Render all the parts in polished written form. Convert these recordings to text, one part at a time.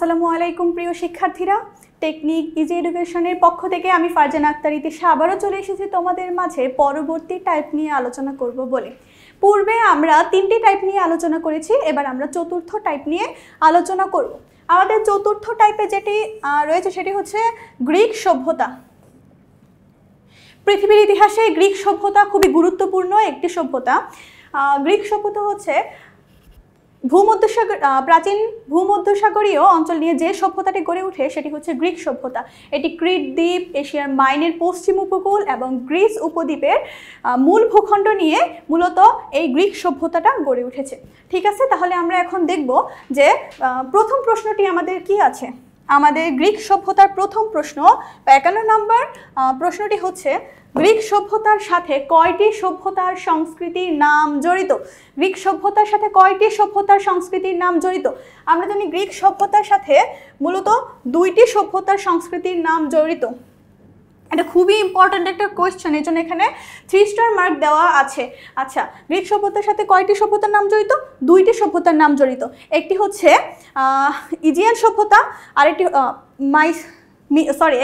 আসসালামু আলাইকুম প্রিয় শিক্ষার্থীরা, টেকনিক ইজি এডুকেশনের পক্ষ থেকে আমি ফারজানা আক্তার ইতিশা আবারও চলে এসেছি তোমাদের মাঝে পরবর্তী টাইপ নিয়ে আলোচনা করব বলে। পূর্বে আমরা 3টি টাইপ নিয়ে আলোচনা করেছি, এবার আমরা চতুর্থ টাইপ নিয়ে আলোচনা করব। আমাদের চতুর্থ টাইপে যেটি রয়েছে সেটি হচ্ছে গ্রিক সভ্যতা। পৃথিবীর ইতিহাসে গ্রিক সভ্যতা খুবই গুরুত্বপূর্ণ একটি সভ্যতা। গ্রিক সভ্যতা হচ্ছে প্রাচীন ভূমধ্যসাগরীয় অঞ্চল নিয়ে যে সভ্যতাটি গড়ে ওঠে সেটি হচ্ছে গ্রিক সভ্যতা। এটি ক্রিট দ্বীপ, এশিয়ার মাইনের পশ্চিম উপকূল এবং গ্রিস উপদ্বীপের মূল ভূখণ্ড নিয়ে মূলত এই গ্রিক সভ্যতাটা গড়ে উঠেছে। ঠিক আছে, তাহলে আমরা এখন দেখব যে প্রথম প্রশ্নটি আমাদের কি আছে। আমাদের গ্রিক সভ্যতার প্রথম প্রশ্ন 51 নম্বর প্রশ্নটি হচ্ছে, গ্রিক সভ্যতার সাথে কয়টি সভ্যতার সংস্কৃতির নাম জড়িত? গ্রিক সভ্যতার সাথে কয়টি সভ্যতার সংস্কৃতির নাম জড়িত? আমরা জানি গ্রিক সভ্যতার সাথে মূলত 2টি সভ্যতার সংস্কৃতির নাম জড়িত। এটা খুবই ইম্পর্ট্যান্ট একটা কোয়েশ্চেন, এর জন্য এখানে 3 স্টার মার্ক দেওয়া আছে। আচ্ছা, গ্রিক সভ্যতার সাথে কয়টি সভ্যতার নাম জড়িত? 2টি সভ্যতার নাম জড়িত। একটি হচ্ছে ইজিয়ান সভ্যতা, আরেকটি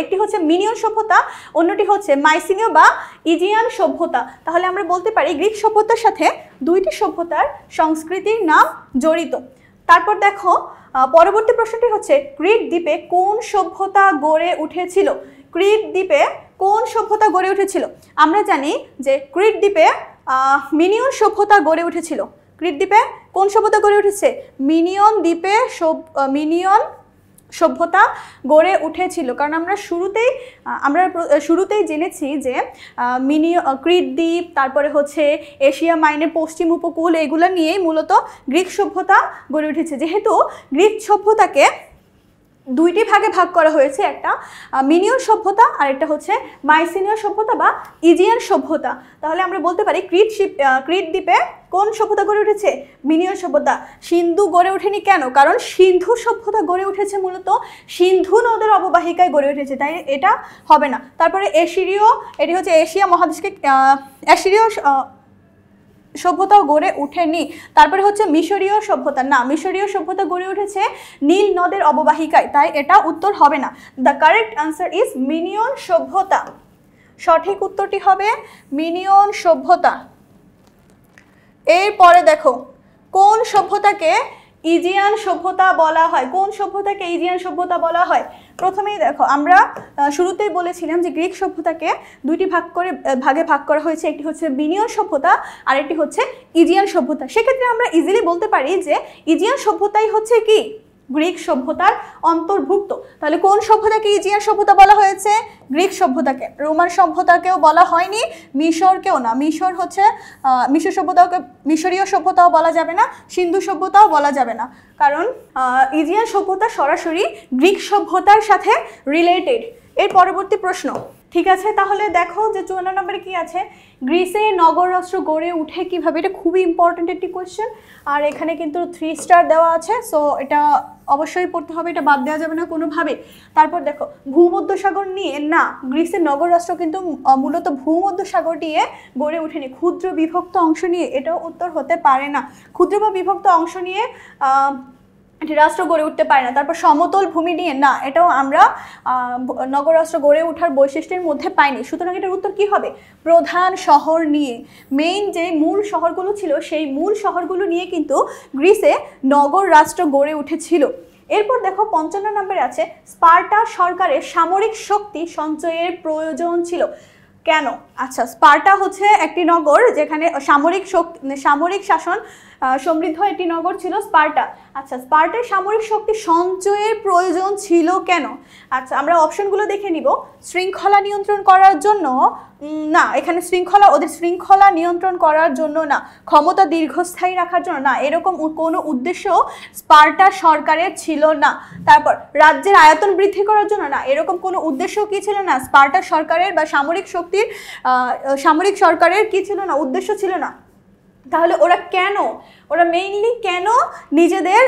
একটি হচ্ছে মিনিয়ন সভ্যতা, অন্যটি হচ্ছে মাইসিনীয় বা ইজিয়ান সভ্যতা। তাহলে আমরা বলতে পারি গ্রিক সভ্যতার সাথে 2টি সভ্যতার সংস্কৃতির নাম জড়িত। তারপর দেখো পরবর্তী প্রশ্নটি হচ্ছে, ক্রিট দ্বীপে কোন সভ্যতা গড়ে উঠেছিল? ক্রিট দ্বীপে কোন সভ্যতা গড়ে উঠেছিল? আমরা জানি যে ক্রিট দ্বীপে মিনিয়ন সভ্যতা গড়ে উঠেছিল। ক্রিট দ্বীপে কোন সভ্যতা গড়ে উঠেছে? মিনিয়ন দ্বীপে মিনিয়ন সভ্যতা গড়ে উঠেছিল। কারণ আমরা শুরুতেই জেনেছি যে ক্রিট দ্বীপ, তারপরে হচ্ছে এশিয়া মাইনের পশ্চিম উপকূল, এগুলো নিয়েই মূলত গ্রিক সভ্যতা গড়ে উঠেছে। যেহেতু গ্রিক সভ্যতাকে 2টি ভাগে ভাগ করা হয়েছে, একটা মিনিয়ন সভ্যতা আর একটা হচ্ছে মাইসিনীয় সভ্যতা বা ইজিয়ান সভ্যতা। তাহলে আমরা বলতে পারি ক্রিট দ্বীপে কোন সভ্যতা গড়ে উঠেছে? মিনিয়ন সভ্যতা। সিন্ধু গড়ে ওঠেনি কেন? কারণ সিন্ধু সভ্যতা গড়ে উঠেছে মূলত সিন্ধু নদের অববাহিকায় গড়ে উঠেছে, তাই এটা হবে না। তারপরে এটি হচ্ছে এশিয়া মহাদেশকে এশীয় সভ্যতাও গড়ে ওঠেনি। তারপরে হচ্ছে মিশরীয় সভ্যতা, না, মিশরীয় সভ্যতা গড়ে উঠেছে নীল নদের অববাহিকায়, তাই এটা উত্তর হবে না। The correct answer is minion সভ্যতা। সঠিক উত্তরটি হবে মিনিয়ন সভ্যতা। এরপরে দেখো কোন সভ্যতাকে ইজিয়ান সভ্যতা বলা হয়? কোন সভ্যতাকে ইজিয়ান সভ্যতা বলা হয়? প্রথমেই দেখো, আমরা শুরুতেই বলেছিলাম যে গ্রিক সভ্যতাকে 2টি ভাগে ভাগ করা হয়েছে, একটি হচ্ছে মিনিয়ন সভ্যতা আর একটি হচ্ছে ইজিয়ান সভ্যতা। সেক্ষেত্রে আমরা ইজিলি বলতে পারি যে ইজিয়ান সভ্যতাই হচ্ছে কি গ্রিক সভ্যতার অন্তর্ভুক্ত। তাহলে কোন সভ্যতাকে ইজিয়ান সভ্যতা বলা হয়েছে? গ্রিক সভ্যতাকে। রোমান সভ্যতাকেও বলা হয়নি, মিশরকেও না। মিশরীয় সভ্যতাও বলা যাবে না, সিন্ধু সভ্যতাও বলা যাবে না, কারণ ইজিয়ান সভ্যতা সরাসরি গ্রিক সভ্যতার সাথে রিলেটেড। এর পরবর্তী প্রশ্ন, ঠিক আছে, তাহলে দেখো যে 54 নম্বরে কি আছে, গ্রিসে নগর রাষ্ট্র গড়ে উঠে কিভাবে? এটা খুবই ইম্পর্ট্যান্ট একটি কোয়েশ্চেন, আর এখানে কিন্তু 3 স্টার দেওয়া আছে, সো এটা অবশ্যই পড়তে হবে, এটা বাদ দেওয়া যাবে না কোনোভাবে। তারপর দেখো ভূমধ্যসাগর নিয়ে, না, গ্রিসের নগর রাষ্ট্র কিন্তু মূলত ভূমধ্যসাগর নিয়ে গড়ে ওঠেনি, ক্ষুদ্র বিভক্ত অংশ নিয়ে, এটাও উত্তর হতে পারে না। ক্ষুদ্র বা বিভক্ত অংশ নিয়ে এটি রাষ্ট্র গড়ে উঠতে পারে না। তারপর সমতল ভূমি নিয়ে, না, এটাও আমরা নগর রাষ্ট্র গড়ে ওঠার বৈশিষ্ট্যের মধ্যে পাইনি। সুতরাং এটার উত্তর কি হবে? প্রধান শহর নিয়ে, মেইন যে মূল শহরগুলো ছিল সেই মূল শহরগুলো নিয়ে কিন্তু গ্রিসে নগর রাষ্ট্র গড়ে উঠেছিল। এরপর দেখো 55 নম্বরে আছে, স্পার্টা সরকারের সামরিক শক্তি সঞ্চয়ের প্রয়োজন ছিল কেন? আচ্ছা, স্পার্টা হচ্ছে একটি নগর যেখানে সামরিক শাসন সমৃদ্ধ একটি নগর ছিল স্পার্টা। আচ্ছা, স্পার্টার সামরিক শক্তি সঞ্চয়ের প্রয়োজন ছিল কেন? আচ্ছা, আমরা অপশনগুলো দেখে নিব। শৃঙ্খলা নিয়ন্ত্রণ করার জন্য, না, এখানে ওদের শৃঙ্খলা নিয়ন্ত্রণ করার জন্য না, ক্ষমতা দীর্ঘস্থায়ী রাখার জন্য না, এরকম কোনো উদ্দেশ্য স্পার্টা সরকারের ছিল না। তারপর রাজ্যের আয়তন বৃদ্ধি করার জন্য না, এরকম কোনো উদ্দেশ্য কি ছিল না স্পার্টা সরকারের বা সামরিক সরকারের কি ছিল না, উদ্দেশ্য ছিল না। তাহলে ওরা মেইনলি কেন নিজেদের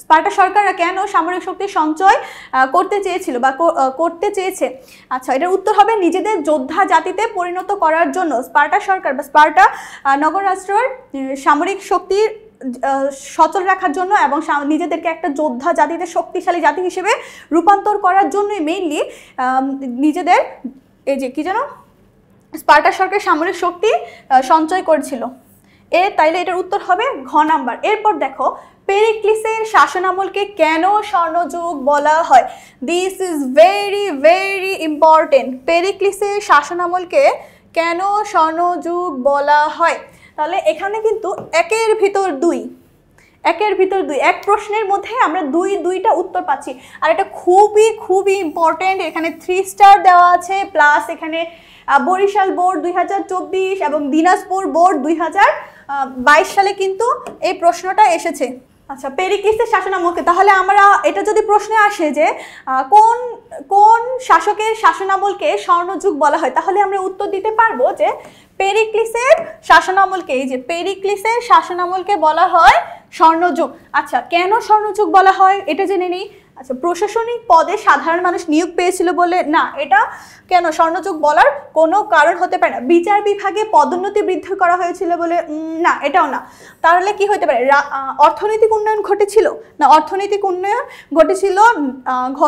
স্পার্টা সরকাররা কেন সামরিক শক্তি সঞ্চয় করতে চেয়েছিল বা করতে চেয়েছে? আচ্ছা, এটার উত্তর হবে নিজেদের যোদ্ধা জাতিতে পরিণত করার জন্য স্পার্টা সরকার বা স্পার্টা নগর রাষ্ট্রের সামরিক শক্তির সচল রাখার জন্য এবং নিজেদেরকে একটা যোদ্ধা জাতিতে শক্তিশালী জাতি হিসেবে রূপান্তর করার জন্যই মেইনলি নিজেদের এই যে কি যেন স্পার্টা সরকার সামরিক শক্তি সঞ্চয় করেছিল। তাইলে এটার উত্তর হবে ঘ নাম্বার। এরপর দেখো পেরিক্লিসের শাসনামলকে কেন স্বর্ণযুগ বলা হয়? This is very very important. পেরিক্লিসের শাসনামলকে কেন স্বর্ণযুগ বলা হয়? তাহলে এখানে কিন্তু একের ভিতর দুই, এক প্রশ্নের মধ্যে আমরা দুইটা উত্তর পাচ্ছি। আর এটা খুবই খুবই ইম্পর্টেন্ট। এখানে 3 স্টার দেওয়া আছে, প্লাস এখানে বরিশাল বোর্ড 2024 এবং দিনাজপুর বোর্ড 2022 সালে কিন্তু এই প্রশ্নটা এসেছে। আচ্ছা, পেরিক্লিসের শাসনামলকে, তাহলে আমরা এটা যদি প্রশ্নে আসে যে কোন শাসকের শাসনামলকে স্বর্ণযুগ বলা হয়, তাহলে আমরা উত্তর দিতে পারবো যে পেরিক্লিসের শাসনামলকে, এই যে পেরিক্লিসের শাসনামলকে বলা হয় স্বর্ণযুগ। আচ্ছা, কেন স্বর্ণযুগ বলা হয় এটা জেনে নিই। আচ্ছা, প্রশাসনিক পদে সাধারণ মানুষ নিয়োগ পেয়েছিল বলে না, এটা কেন স্বর্ণযুগ বলার কোনো কারণ হতে পারে না। বিচার বিভাগে পদোন্নতি বৃদ্ধি করা হয়েছিল বলে না, এটাও না। তাহলে কি হতে পারে? অর্থনৈতিক উন্নয়ন ঘটেছিল না, অর্থনৈতিক উন্নয়ন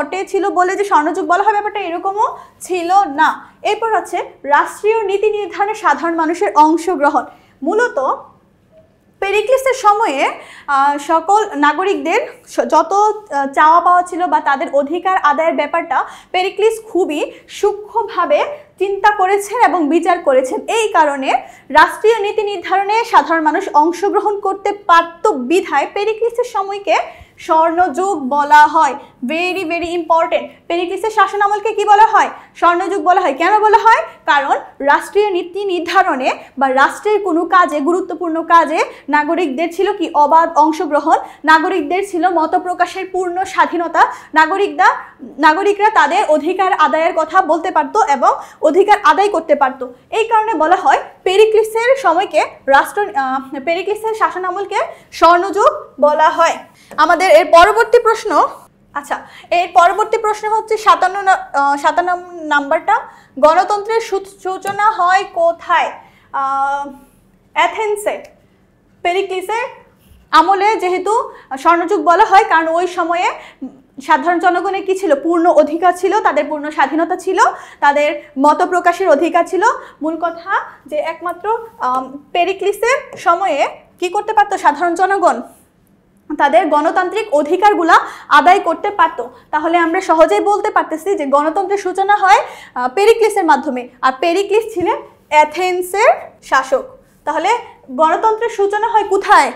ঘটেছিল বলে যে স্বর্ণযুগ বলা হয়, ব্যাপারটা এরকমও ছিল না। এরপর আছে রাষ্ট্রীয় নীতি নির্ধারণে সাধারণ মানুষের অংশগ্রহণ। মূলত পেরিক্লিসের সময়ে সকল নাগরিকদের যত চাওয়া পাওয়া ছিল বা তাদের অধিকার আদায়ের ব্যাপারটা পেরিক্লিস খুবই সূক্ষ্মভাবে চিন্তা করেছেন এবং বিচার করেছেন। এই কারণে রাষ্ট্রীয় নীতি নির্ধারণে সাধারণ মানুষ অংশগ্রহণ করতে পারত বিধায় পেরিক্লিসের সময়কে স্বর্ণযুগ বলা হয়। Very very important. পেরিক্লিসের শাসনামলকে কি বলা হয়? স্বর্ণযুগ বলা হয়। কেন বলা হয়? কারণ রাষ্ট্রীয় নীতি নির্ধারণে বা রাষ্ট্রের কোনো কাজে, গুরুত্বপূর্ণ কাজে নাগরিকদের ছিল কি অবাধ অংশগ্রহণ, নাগরিকদের ছিল মত প্রকাশের পূর্ণ স্বাধীনতা, নাগরিকরা তাদের অধিকার আদায়ের কথা বলতে পারত এবং অধিকার আদায় করতে পারত। এই কারণে বলা হয় পেরিক্লিসের সময়কে পেরিক্লিসের শাসনামলকে স্বর্ণযুগ বলা হয়। আমাদের এর পরবর্তী প্রশ্ন, আচ্ছা এর পরবর্তী প্রশ্ন হচ্ছে 57 নাম্বারটা, গণতন্ত্রের সূচনা হয় কোথায়? অ্যাথেন্সে। পেরিক্লিসের আমলে যেহেতু স্বর্ণযুগ বলা হয়, কারণ ওই সময়ে সাধারণ জনগণের কি ছিল? পূর্ণ অধিকার ছিল, তাদের পূর্ণ স্বাধীনতা ছিল, তাদের মত প্রকাশের অধিকার ছিল। মূল কথা যে একমাত্র পেরিক্লিসের সময়ে কি করতে পারতো সাধারণ জনগণ? তাদের গণতান্ত্রিক অধিকারগুলা আদায় করতে পারত। তাহলে আমরা সহজেই বলতে পারতেছি যে গণতন্ত্রের সূচনা হয় পেরিক্লিসের মাধ্যমে, আর পেরিক্লিস ছিলেন অ্যাথেন্সের শাসক। তাহলে গণতন্ত্রের সূচনা হয় কোথায়?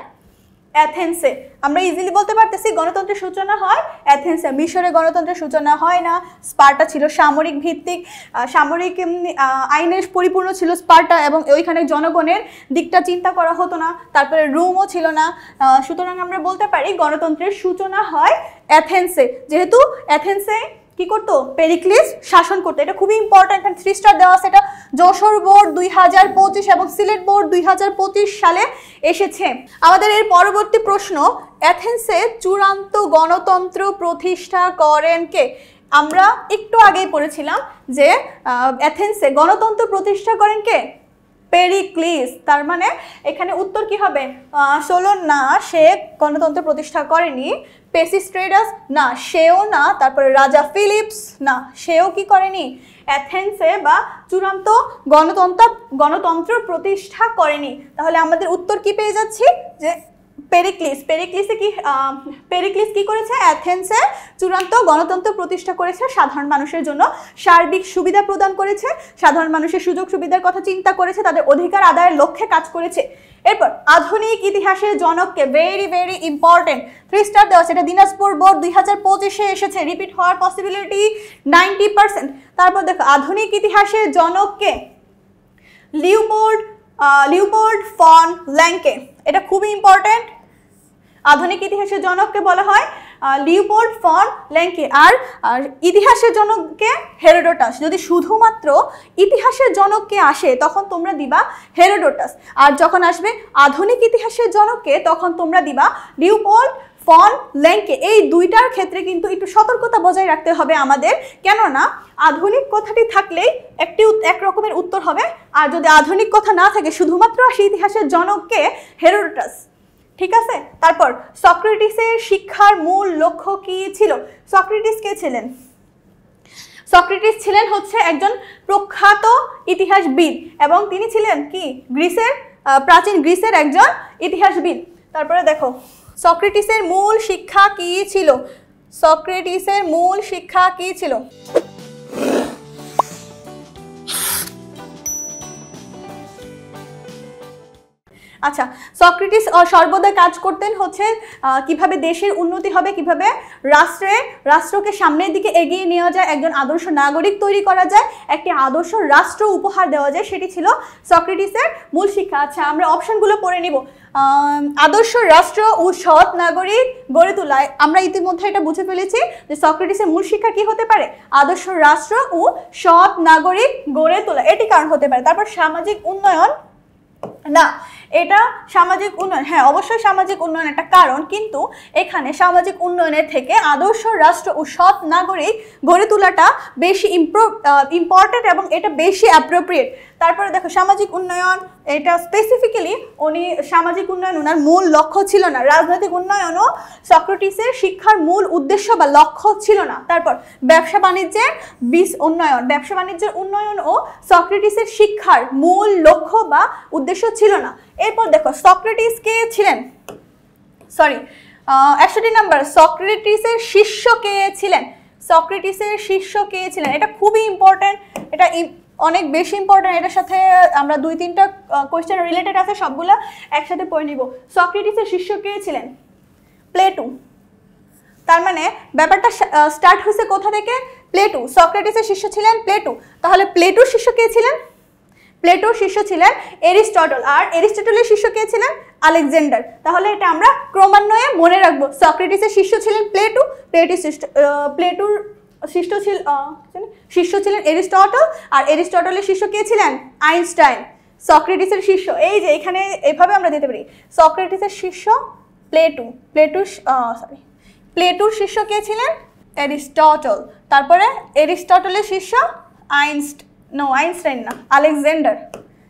অ্যাথেন্সে। আমরা ইজিলি বলতে পারতেছি গণতন্ত্রের সূচনা হয় অ্যাথেন্সে। মিশরে গণতন্ত্রের সূচনা হয় না। স্পার্টা ছিল সামরিক ভিত্তিক, সামরিক আইনের পরিপূর্ণ ছিল স্পার্টা, এবং ওইখানে জনগণের দিকটা চিন্তা করা হতো না। তারপরে রোমও ছিল না। সুতরাং আমরা বলতে পারি গণতন্ত্রের সূচনা হয় অ্যাথেন্সে, যেহেতু অ্যাথেন্সে কি করতো? পেরিক্লিস শাসন করতো। এটা খুবই ইম্পর্টেন্ট। এখানে 3 স্টার দেওয়া আছে। এটা যশোর বোর্ড 2025 এবং সিলেট বোর্ড 2025 সালে এসেছে। আমাদের এর পরবর্তী প্রশ্ন, অ্যাথেন্সে চূড়ান্ত গণতন্ত্র প্রতিষ্ঠা করেন কে? আমরা একটু আগেই পড়েছিলাম যে অ্যাথেন্সে গণতন্ত্র প্রতিষ্ঠা করেন কে? পেরিক্লিস। তার মানে এখানে উত্তর কি হবে? সোলন না, সে গণতন্ত্র প্রতিষ্ঠা করেনি। পেসিস্ট্রেডাস না, সেও না। তারপরে রাজা ফিলিপস না, সেও কি করেনি? অ্যাথেন্সে বা চূড়ান্ত গণতন্ত্র প্রতিষ্ঠা করেনি। তাহলে আমাদের উত্তর কি পেয়ে যাচ্ছি? যে পেরিক্লিস। পেরিক্লিস কি করেছে? অ্যাথেন্সে চূড়ান্ত গণতন্ত্র প্রতিষ্ঠা করেছে, সাধারণ মানুষের জন্য সার্বিক সুবিধা প্রদান করেছে, সাধারণ মানুষের সুযোগ সুবিধার কথা চিন্তা করেছে, তাদের অধিকার আদায়ের লক্ষ্যে কাজ করেছে। এরপর আধুনিক ইতিহাসের জনককে, ভেরি ভেরি ইম্পর্টেন্ট। 3 স্টার দেওয়া আছে। এটা দিনাজপুর বোর্ড 2025 এসেছে। রিপিট হওয়ার পসিবিলিটি 90%। তারপর দেখো আধুনিক ইতিহাসের জনককে, লিওপোল্ড ফন ল্যাঙ্কে। এটা খুবই ইম্পর্টেন্ট। আধুনিক ইতিহাসের জনককে বলা হয় লিওপোল্ড ফন ল্যাঙ্কে। আর ইতিহাসের জনককে হেরোডোটাস। যদি শুধুমাত্র ইতিহাসের জনককে আসে তখন তোমরা দিবা হেরোডোটাস, আর যখন আসবে আধুনিক ইতিহাসের জনককে তখন তোমরা দিবা লিওপোল্ড ফন ল্যাঙ্কে। এই দুইটার ক্ষেত্রে কিন্তু একটু সতর্কতা বজায় রাখতে হবে আমাদের, কেননা আধুনিক কথাটি থাকলেই এক রকমের উত্তর হবে, আর যদি আধুনিক কথা না থাকে শুধুমাত্র আসে ইতিহাসের জনককে হেরোডোটাস। ঠিক আছে। তারপর সক্রেটিসের শিক্ষার মূল লক্ষ্য কি ছিল? সক্রেটিস কে ছিলেন? সক্রেটিস ছিলেন হচ্ছে একজন প্রখ্যাত ইতিহাসবিদ এবং তিনি ছিলেন কি গ্রিসের প্রাচীন গ্রিসের একজন ইতিহাসবিদ। তারপরে দেখো সক্রেটিসের মূল শিক্ষা কি ছিল? সক্রেটিসের মূল শিক্ষা কি ছিল? আচ্ছা, সক্রেটিস সর্বদা কাজ করতেন হচ্ছে কিভাবে দেশের উন্নতি হবে, কিভাবে রাষ্ট্রকে সামনের দিকে এগিয়ে নেওয়া যায়, একজন আদর্শ নাগরিক তৈরি করা যায়, একটি আদর্শ রাষ্ট্র উপহার দেওয়া যায়, সেটি ছিল সক্রেটিসের মূল শিক্ষা। আচ্ছা, আমরা অপশনগুলো পড়ে নিব। আদর্শ রাষ্ট্র ও সৎ নাগরিক গড়ে তোলায় আমরা ইতিমধ্যে এটা বুঝে ফেলেছি যে সক্রেটিসের মূল শিক্ষা কি হতে পারে? আদর্শ রাষ্ট্র ও সৎ নাগরিক গড়ে তোলা, এটি কারণ হতে পারে। তারপর সামাজিক উন্নয়ন, না এটা সামাজিক উন্নয়ন, হ্যাঁ অবশ্যই সামাজিক উন্নয়ন একটা কারণ, কিন্তু এখানে সামাজিক উন্নয়নের থেকে আদর্শ রাষ্ট্র ও সৎ নাগরিক গড়ে তোলাটা বেশি ইম্পর্টেন্ট এবং এটা বেশি অ্যাপ্রোপ্রিয়েট। তারপরে দেখো সামাজিক উন্নয়ন, এটা স্পেসিফিক্যালি উনি সামাজিক উন্নয়ন ওনার মূল লক্ষ্য ছিল না। রাজনৈতিক উন্নয়নও সক্রেটিসের শিক্ষার মূল উদ্দেশ্য বা লক্ষ্য ছিল না। তারপর ব্যবসা বাণিজ্যের উন্নয়ন, ব্যবসা বাণিজ্যের উন্নয়নও সক্রেটিসের শিক্ষার মূল লক্ষ্য বা উদ্দেশ্য ছিল না। এরপর দেখো সক্রেটিস কে ছিলেন, 61 নাম্বার, সক্রেটিসের শিষ্য কে ছিলেন? সক্রেটিসের শিষ্য কে ছিলেন? এটা খুবই ইম্পর্টেন্ট, এটা অনেক বেশি ইম্পর্টেন্ট, এটার সাথে আমরা 2-3টা কোয়েশ্চেন রিলেটেড আছে, সবগুলো একসাথে পড়ে নিব। সক্রেটিসের শিষ্য কে ছিলেন? প্লেটো। তার মানে ব্যাপারটা স্টার্ট হয়েছে কোথা থেকে? প্লেটো। সক্রেটিসের শিষ্য ছিলেন প্লেটো, তাহলে প্লেটোর শিষ্য কে ছিলেন? প্লেটোর শিষ্য ছিলেন এরিস্টটল, আর এরিস্টটলের শিষ্য কে ছিলেন? আলেকজান্ডার। তাহলে এটা আমরা ক্রমান্বয়ে মনে রাখবো। সক্রেটিসের শিষ্য ছিলেন প্লেটো, প্লেটোর শিষ্য ছিলেন এরিস্টটল, আর এরিস্টটলের শিষ্য কে ছিলেন? আইনস্টাইন। সক্রেটিসের শিষ্য, এই যে এখানে এভাবে আমরা দিতে পারি, সক্রেটিসের শিষ্য প্লেটো, প্লেটোর শিষ্য কে ছিলেন? এরিস্টটল। তারপরে এরিস্টটলের শিষ্য আইনস্টাইন না, আলেকজান্ডার।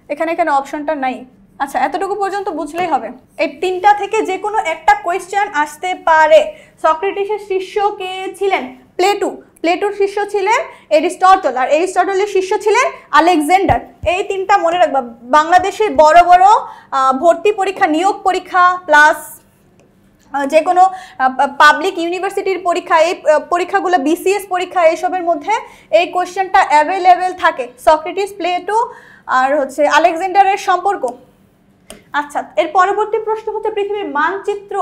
এখানে অপশনটা নাই। আচ্ছা, এতটুকু পর্যন্ত বুঝলেই হবে। এই 3টা থেকে যে কোনো একটা কোয়েশ্চেন আসতে পারে। সক্রেটিসের শিষ্য কে ছিলেন? প্লেটো। প্লেটোর শিষ্য ছিলেন এরিস্টটল, আর এরিস্টটলের শিষ্য ছিলেন আলেকজান্ডার। এই 3টা মনে রাখবা। বাংলাদেশের বড় বড় ভর্তি পরীক্ষা, নিয়োগ পরীক্ষা প্লাস যে কোনো পাবলিক ইউনিভার্সিটির পরীক্ষা, এই পরীক্ষাগুলো বিসিএস পরীক্ষা, এইসবের মধ্যে এই কোয়েশ্চেনটা অ্যাভেলেবেল থাকে। সক্রেটিস, প্লেটো আর হচ্ছে আলেকজান্ডারের সম্পর্ক। আচ্ছা, এর পরবর্তী প্রশ্ন হচ্ছে পৃথিবীর মানচিত্র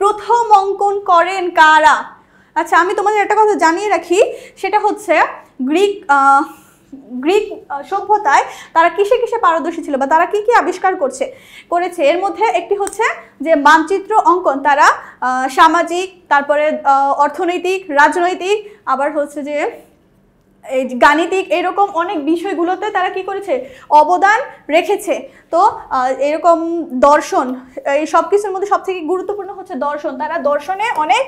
প্রথম অঙ্কন করেন কারা? আচ্ছা, আমি তোমাদের একটা কথা জানিয়ে রাখি, সেটা হচ্ছে গ্রিক সভ্যতায় তারা কিসে কিসে পারদর্শী ছিল বা তারা কি কি আবিষ্কার করেছে। এর মধ্যে একটি হচ্ছে যে মানচিত্র অঙ্কন। তারা সামাজিক, তারপরে অর্থনৈতিক, রাজনৈতিক, আবার হচ্ছে যে এই গাণিতিক, এরকম অনেক বিষয়গুলোতে তারা কি করেছে? অবদান রেখেছে। তো এরকম দর্শন, এই সব কিছুর মধ্যে সবথেকে গুরুত্বপূর্ণ হচ্ছে দর্শন। তারা দর্শনে অনেক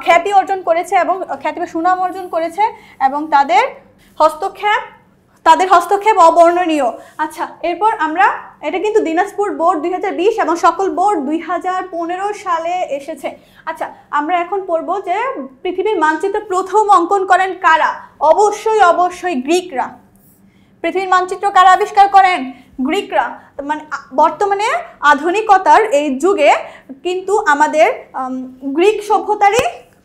খ্যাতি অর্জন করেছে এবং খ্যাতি বা সুনাম অর্জন করেছে, এবং তাদের হস্তক্ষেপ অবর্ণনীয়। আচ্ছা, এরপর আমরা, এটা কিন্তু দিনাজপুর বোর্ড 2020 এবং সকল বোর্ড 2015 সালে এসেছে। আচ্ছা, আমরা এখন পড়বো যে পৃথিবীর মানচিত্র প্রথম অঙ্কন করেন কারা? অবশ্যই গ্রিকরা। পৃথিবীর মানচিত্র কারা আবিষ্কার করেন? গ্রিকরা। মানে বর্তমানে আধুনিকতার এই যুগে কিন্তু আমাদের গ্রিক সভ্যতারই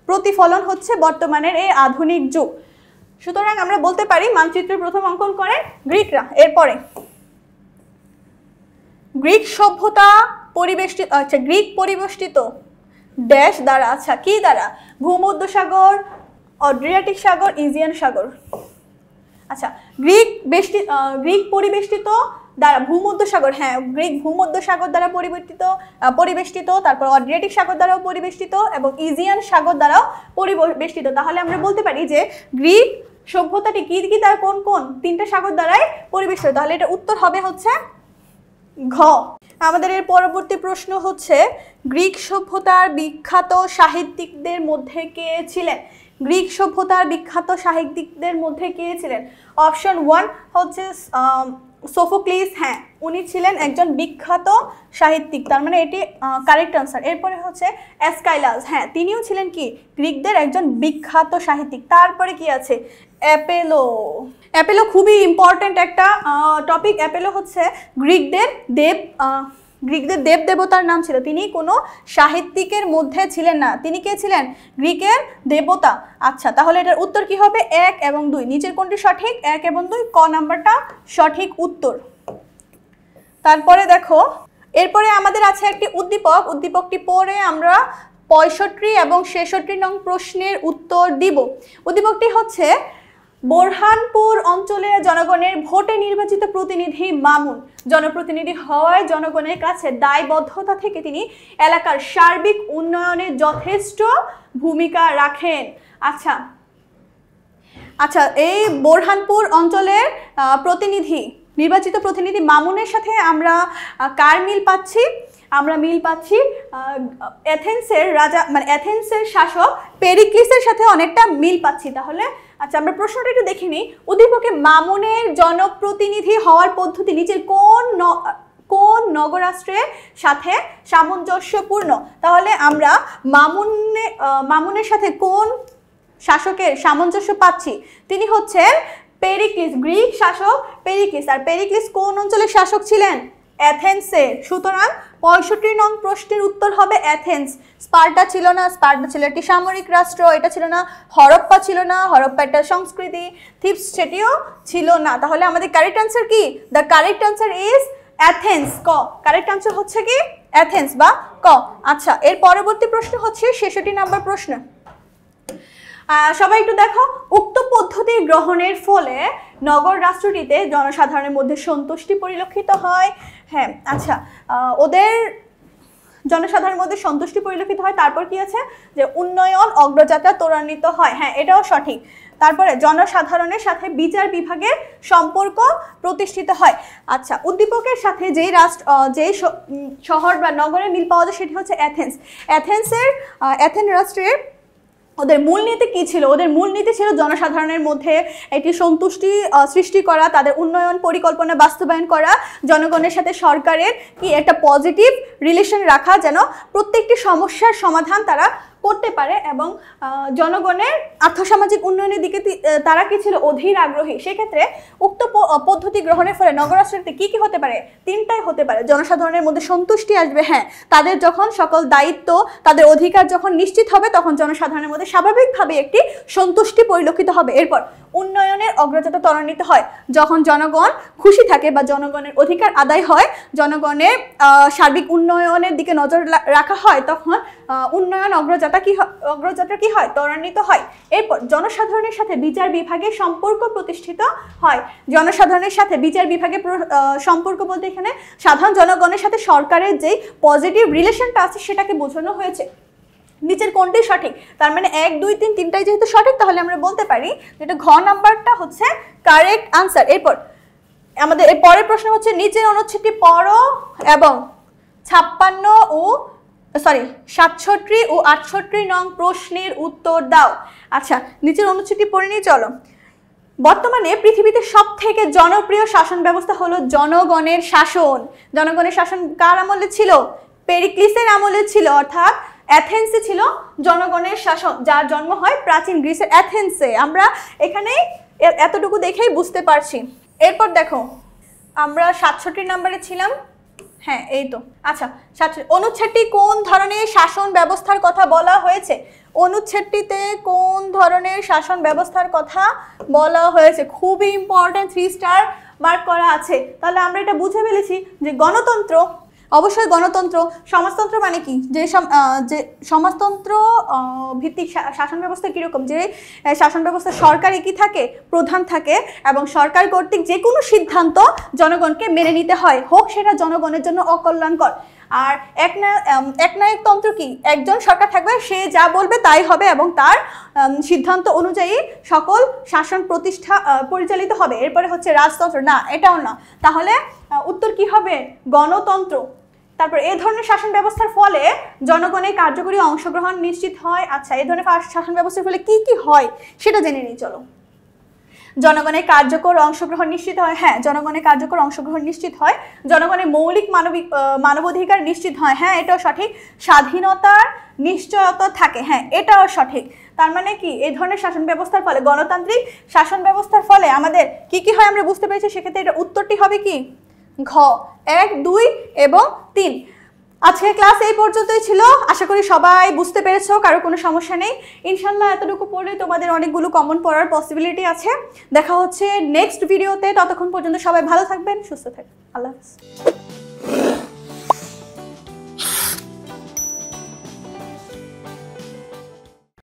প্রতিফলন হচ্ছে বর্তমানের এই আধুনিক যুগ। সুতরাং আমরা বলতে পারি মানচিত্রের প্রথম অঙ্কন করেন গ্রিকরা। এরপরে গ্রিক সভ্যতা পরিবেষ্টিত, আচ্ছা গ্রিক পরিবেষ্টিত ড্যাশ দ্বারা, আচ্ছা কি দ্বারা? ভূমধ্যসাগর, অড্রিয়াটিক সাগর, ইজিয়ান সাগর। আচ্ছা, গ্রিক পরিবেষ্টিত দ্বারা ভূমধ্যসাগর, হ্যাঁ গ্রিক ভূমধ্যসাগর দ্বারা পরিবেষ্টিত, তারপর অড্রিয়াটিক সাগর দ্বারাও পরিবেষ্টিত এবং ইজিয়ান সাগর দ্বারাও পরিবেষ্টিত। তাহলে আমরা বলতে পারি যে গ্রিক সভ্যতাটি কি দ্বারা, কোন 3টে সাগর দ্বারাই পরিবেষ্টিত। তাহলে এটা উত্তর হবে হচ্ছে ঘ। আমাদের এর পরবর্তী প্রশ্ন হচ্ছে গ্রিক সভ্যতার বিখ্যাত সাহিত্যিকদের মধ্যে কে ছিলেন? গ্রিক সভ্যতার বিখ্যাত সাহিত্যিকদের মধ্যে কে ছিলেন? অপশন 1 হচ্ছে সোফোক্লিস, হ্যাঁ উনি ছিলেন একজন বিখ্যাত সাহিত্যিক, তার মানে এটি কারেক্ট আনসার। এরপরে হচ্ছে অ্যাসকাইলাস, হ্যাঁ তিনিও ছিলেন কি গ্রিকদের একজন বিখ্যাত সাহিত্যিক। তারপরে কি আছে অ্যাপেলো। অ্যাপেলো খুবই ইম্পর্ট্যান্ট একটা টপিক। অ্যাপেলো হচ্ছে গ্রিকদের দেব দেবতার নাম ছিল, তিনি কোনো সাহিত্যিকের মধ্যে ছিলেন না। তিনি কে ছিলেন? গ্রিকের দেবতা। আচ্ছা তাহলে এটার উত্তর কি হবে? 1 এবং 2, নিচের কোনটি সঠিক? 1 এবং 2, ক নাম্বারটা সঠিক উত্তর। তারপরে দেখো এরপরে আমাদের আছে একটি উদ্দীপক, উদ্দীপকটি পরে আমরা 65 এবং 66 নং প্রশ্নের উত্তর দিব। উদ্দীপকটি হচ্ছে বোরহানপুর অঞ্চলের জনগণের ভোটে নির্বাচিত প্রতিনিধি মামুন জনপ্রতিনিধি হওয়ায় জনগণের কাছে দায়বদ্ধতা থেকে তিনি এলাকার সার্বিক উন্নয়নে যথেষ্ট ভূমিকা রাখেন। আচ্ছা আচ্ছা এই বোরহানপুর অঞ্চলের নির্বাচিত প্রতিনিধি মামুনের সাথে আমরা কার মিল পাচ্ছি? আমরা মিল পাচ্ছি এথেন্সের রাজা, মানে এথেন্সের শাসক পেরিক্লিসের সাথে অনেকটা মিল পাচ্ছি। তাহলে আচ্ছা আমরা প্রশ্নটা একটু দেখে নিই। উদ্দীপকে মামুনের জনপ্রতিনিধি হওয়ার পদ্ধতি নিচের কোন নগরাষ্ট্রের সাথে সামঞ্জস্যপূর্ণ? তাহলে আমরা মামুনের সাথে কোন শাসকের সামঞ্জস্য পাচ্ছি? তিনি হচ্ছেন পেরিক্লিস, গ্রিক শাসক পেরিক্লিস। আর পেরিক্লিস কোন অঞ্চলের শাসক ছিলেন? অ্যাথেন্সের। সুতরাং 65 নং প্রশ্নের উত্তর হবে অ্যাথেন্স। স্পার্টা ছিল না, স্পার্টা ছিল একটি সামরিক রাষ্ট্র। এটা ছিল না হরপ্পা, ছিল না হরপ্পা একটা সংস্কৃতি। থিপস সেটিও ছিল না। তাহলে আমাদের কারেক্ট আনসার কি? The correct answer is Athens, ক। কারেক্ট আনসার হচ্ছে কি অ্যাথেন্স বা ক। আচ্ছা এর পরবর্তী প্রশ্ন হচ্ছে 66 নম্বর প্রশ্ন। সবাই একটু দেখো, উক্ত পদ্ধতি গ্রহণের ফলে নগর রাষ্ট্রটিতে জনসাধারণের মধ্যে সন্তুষ্টি পরিলক্ষিত হয়। হ্যাঁ আচ্ছা ওদের জনসাধারণের মধ্যে সন্তুষ্টি পরিলক্ষিত হয়। তারপর কি আছে? যে উন্নয়ন অগ্রযাত্রা ত্বরান্বিত হয়। হ্যাঁ এটাও সঠিক। তারপরে জনসাধারণের সাথে বিচার বিভাগের সম্পর্ক প্রতিষ্ঠিত হয়। আচ্ছা উদ্দীপকের সাথে যেই শহর বা নগরের মিল পাওয়া যায় সেটি হচ্ছে অ্যাথেন্স। অ্যাথেন্স রাষ্ট্রের ওদের মূলনীতি কি ছিল? ওদের মূলনীতি ছিল জনসাধারণের মধ্যে একটি সন্তুষ্টি সৃষ্টি করা, তাদের উন্নয়ন পরিকল্পনা বাস্তবায়ন করা, জনগণের সাথে সরকারের কি একটা পজিটিভ রিলেশন রাখা, যেন প্রত্যেকটি সমস্যার সমাধান তারা করতে পারে এবং জনগণের আর্থসামাজিক উন্নয়নের দিকে তারা কি ছিল? অধীর আগ্রহী। সেক্ষেত্রে উক্ত পদ্ধতি গ্রহণের ফলে নগরাষ্ট্রতে কি কি হতে পারে? তিনটাই হতে পারে। জনসাধারণের মধ্যে সন্তুষ্টি আসবে, হ্যাঁ তাদের যখন সকল দায়িত্ব তাদের অধিকার যখন নিশ্চিত হবে তখন জনসাধারণের মধ্যে স্বাভাবিকভাবে একটি সন্তুষ্টি পরিলক্ষিত হবে। এরপর উন্নয়নের অগ্রযাত্রা ত্বরান্বিত হয়, যখন জনগণ খুশি থাকে বা জনগণের অধিকার আদায় হয়, জনগণের সার্বিক উন্নয়নের দিকে নজর রাখা হয়, তখন উন্নয়ন অগ্রযাত্রা কি হয়? ত্বরান্বিত হয়। এরপর জনসাধারণের সাথে বিচার বিভাগের সম্পর্ক প্রতিষ্ঠিত হয়। জনসাধারণের সাথে বিচার বিভাগের সম্পর্ক বলতে এখানে সাধারণ জনগণের সাথে সরকারের যেই পজিটিভ রিলেশনটা আছে সেটাকে বোঝানো হয়েছে। নিচের কোনটি সঠিক? তার মানে 1, 2, 3 তিনটাই যেহেতু সঠিক তাহলে আমরা বলতে পারি যেটা ঘ নাম্বারটা হচ্ছে কারেক্ট আনসার। এরপর আমাদের এর পরের প্রশ্ন হচ্ছে নিচের অনুচ্ছেদটি পড়ো এবং 67 ও 68 নং প্রশ্নের উত্তর দাও। আচ্ছা নিচের অনুচ্ছেদটি পড়ে নিয়ে চলো। বর্তমানে পৃথিবীতে সবথেকে জনপ্রিয় শাসন ব্যবস্থা হলো জনগণের শাসন। জনগণের শাসন কার আমলে ছিল? পেরিক্লিসের আমলে ছিল, অর্থাৎ অ্যাথেন্সে ছিল জনগণের শাসন, যার জন্ম হয় প্রাচীন গ্রিসের অ্যাথেন্সে। আমরা এখানে এতটুকু দেখেই বুঝতে পারছি। এরপর দেখো আমরা 67 নম্বরে ছিলাম। হ্যাঁ এই তো। আচ্ছা অনুচ্ছেদটি কোন ধরনের শাসন ব্যবস্থার কথা বলা হয়েছে? অনুচ্ছেদটিতে কোন ধরনের শাসন ব্যবস্থার কথা বলা হয়েছে? খুবই ইম্পর্টেন্ট, 3 স্টার মার্ক করা আছে। তাহলে আমরা এটা বুঝে ফেলেছি যে গণতন্ত্র, অবশ্যই গণতন্ত্র। সমাজতন্ত্র মানে কি? যে সমাজতন্ত্র ভিত্তিক শাসন ব্যবস্থা কীরকম? যে শাসন ব্যবস্থা সরকারে কি থাকে? প্রধান থাকে এবং সরকার কর্তৃক যে কোনো সিদ্ধান্ত জনগণকে মেনে নিতে হয়, হোক সেটা জনগণের জন্য অকল্যাণকর। আর একনায়কতন্ত্র কি? একজন সরকার থাকবে, সে যা বলবে তাই হবে এবং তার সিদ্ধান্ত অনুযায়ী সকল শাসন পরিচালিত হবে। এরপরে হচ্ছে রাজতন্ত্র, না এটাও না। তাহলে উত্তর কি হবে? গণতন্ত্র। তারপর এই ধরনের শাসন ব্যবস্থার ফলে জনগণের কার্যকরী অংশগ্রহণ নিশ্চিত হয়। আচ্ছা এই ধরনের শাসন ব্যবস্থার ফলে কি কি হয় সেটা জেনে নিই চলো। জনগণের কার্যকর অংশগ্রহণ নিশ্চিত হয়, হ্যাঁ জনগণের কার্যকর অংশগ্রহণ নিশ্চিত হয়। জনগণের মৌলিক মানবাধিকার নিশ্চিত হয়, হ্যাঁ এটাও সঠিক। স্বাধীনতার নিশ্চয়তা থাকে, হ্যাঁ এটাও সঠিক। তার মানে কি এই ধরনের শাসন ব্যবস্থার ফলে, গণতান্ত্রিক শাসন ব্যবস্থার ফলে আমাদের কি কি হয় আমরা বুঝতে পেরেছি। সেক্ষেত্রে এটা উত্তরটি হবে কি ঘ, 1, 2 এবং 3। আজকের ক্লাস এই পর্যন্তই ছিল। আশা করি সবাই বুঝতে পেরেছো, কারো কোনো সমস্যা নেই। ইনশাল্লাহ এতটুকু পড়লে তোমাদের অনেকগুলো কমন পড়ার পসিবিলিটি আছে। দেখা হচ্ছে নেক্সট ভিডিওতে। ততক্ষণ পর্যন্ত সবাই ভালো থাকবেন, সুস্থ থাকবেন। আল্লাহ হাফেজ।